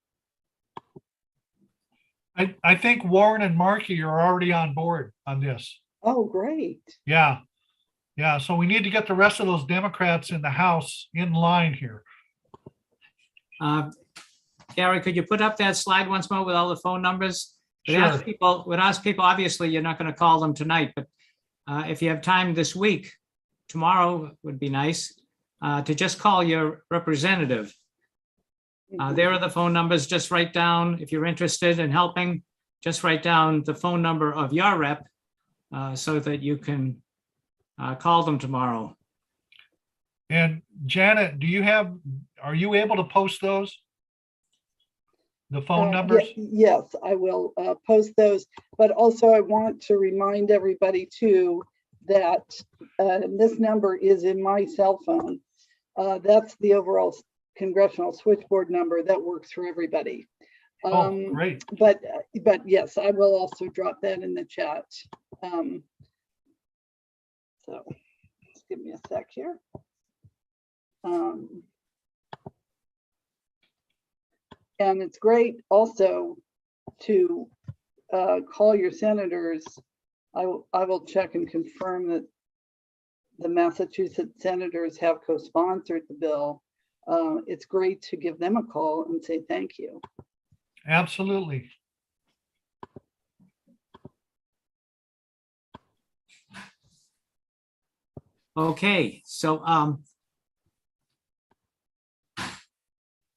I think Warren and Markey are already on board on this. Oh, great. Yeah. Yeah. So we need to get the rest of those Democrats in the House in line here. Gary, could you put up that slide once more with all the phone numbers? Would Sure. ask people, obviously, you're not going to call them tonight, but if you have time this week, tomorrow would be nice, to just call your representative. There are the phone numbers. Just write down if you're interested in helping. just write down the phone number of your rep so that you can call them tomorrow. And Janet, are you able to post those? The phone numbers? Yes, I will post those, but also I want to remind everybody too that this number is in my cell phone. That's the overall congressional switchboard number that works for everybody. Oh, great. But yes, I will also drop that in the chat. So just give me a sec here. And it's great also to call your senators. I will check and confirm that the Massachusetts senators have co-sponsored the bill. It's great to give them a call and say thank you. Absolutely. Okay, so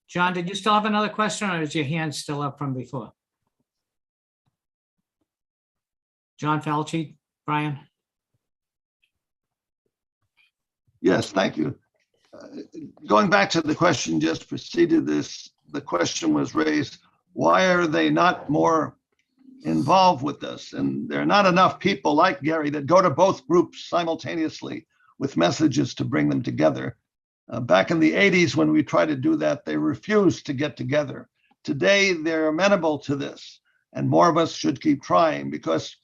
John, did you still have another question, or is your hand still up from before? John Falchi, Brian? Yes, thank you. Going back to the question just preceded this, the question was raised, why are they not more involved with this? And there are not enough people like Gary that go to both groups simultaneously with messages to bring them together. Back in the 80s, when we tried to do that, they refused to get together. Today, they're amenable to this, and more of us should keep trying, because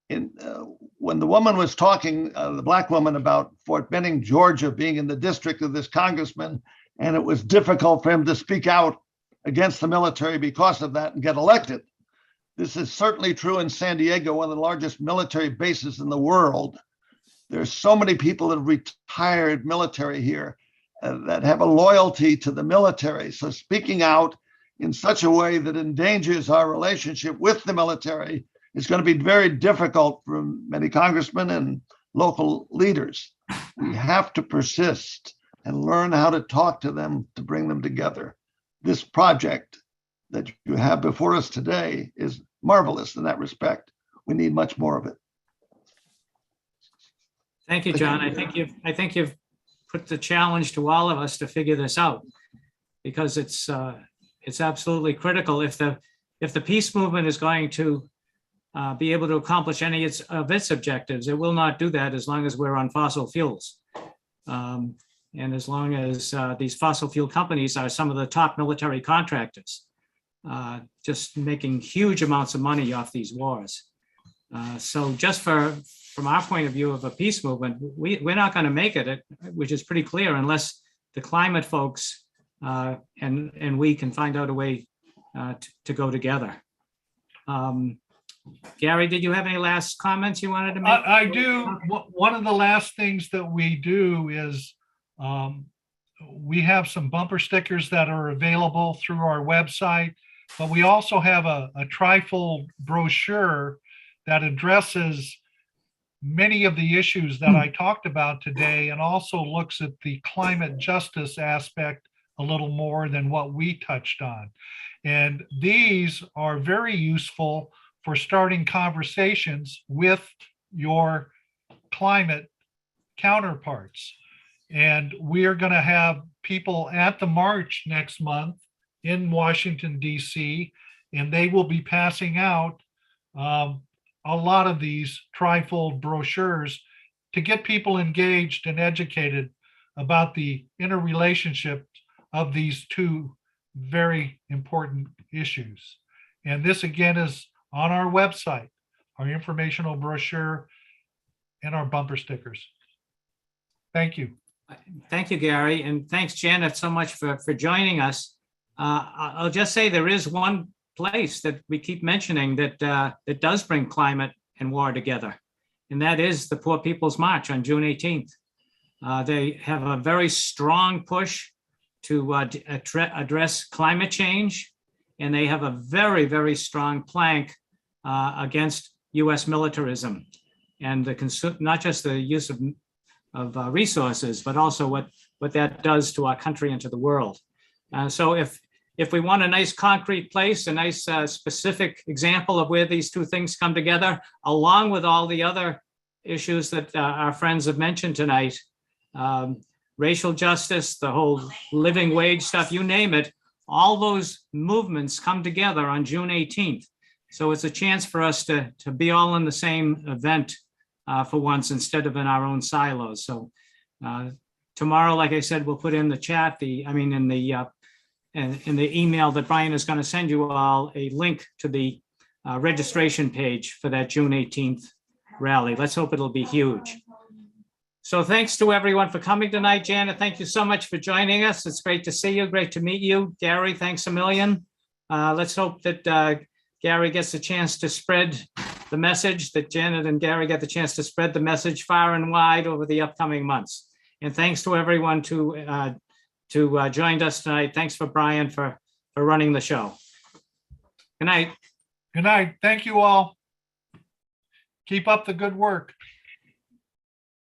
when the woman was talking, the Black woman, about Fort Benning, Georgia, being in the district of this congressman, and it was difficult for him to speak out against the military because of that and get elected. This is certainly true in San Diego, one of the largest military bases in the world. There's so many people that have retired military here that have a loyalty to the military. So speaking out in such a way that endangers our relationship with the military is going to be very difficult for many congressmen and local leaders. We have to persist and learn how to talk to them to bring them together. This project that you have before us today is marvelous in that respect. We need much more of it. Thank you, John. I think you've put the challenge to all of us to figure this out, because it's absolutely critical. If the peace movement is going to be able to accomplish any of its objectives, it will not do that as long as we're on fossil fuels. And as long as these fossil fuel companies are some of the top military contractors, just making huge amounts of money off these wars. So just from our point of view of a peace movement, we're not going to make it, which is pretty clear, unless the climate folks and we can find out a way to go together. Gary, did you have any last comments you wanted to make? I do. One of the last things that we do is we have some bumper stickers that are available through our website, but we also have a trifold brochure that addresses many of the issues that I talked about today, and also looks at the climate justice aspect a little more than what we touched on. And these are very useful for starting conversations with your climate counterparts. And we are going to have people at the march next month in Washington, D.C., and they will be passing out a lot of these trifold brochures to get people engaged and educated about the interrelationship of these two very important issues. And this again is on our website, our informational brochure and our bumper stickers. Thank you. Thank you, Gary, and thanks, Janet, so much for joining us. I'll just say there is one place that we keep mentioning that does bring climate and war together, and that is the Poor People's March on June 18th. They have a very strong push to address climate change, and they have a very, very strong plank against U.S. militarism and not just the use of resources, but also what that does to our country and to the world. So if if we want a nice concrete place, a nice specific example of where these two things come together, along with all the other issues that our friends have mentioned tonight, racial justice, the whole living wage stuff, you name it, all those movements come together on June 18th. So it's a chance for us to be all in the same event for once, instead of in our own silos. So tomorrow, like I said, we'll put in the chat, in the email that Brian is going to send you all, a link to the registration page for that June 18th rally. Let's hope it'll be huge. So thanks to everyone for coming tonight. Janet, thank you so much for joining us. It's great to see you. Great to meet you. Gary, thanks a million. Let's hope that Gary gets a chance to spread the message, that Janet and Gary get the chance to spread the message far and wide over the upcoming months. And thanks to everyone to joined us tonight. Thanks for Brian for running the show. Good night. Good night. Thank you all. Keep up the good work.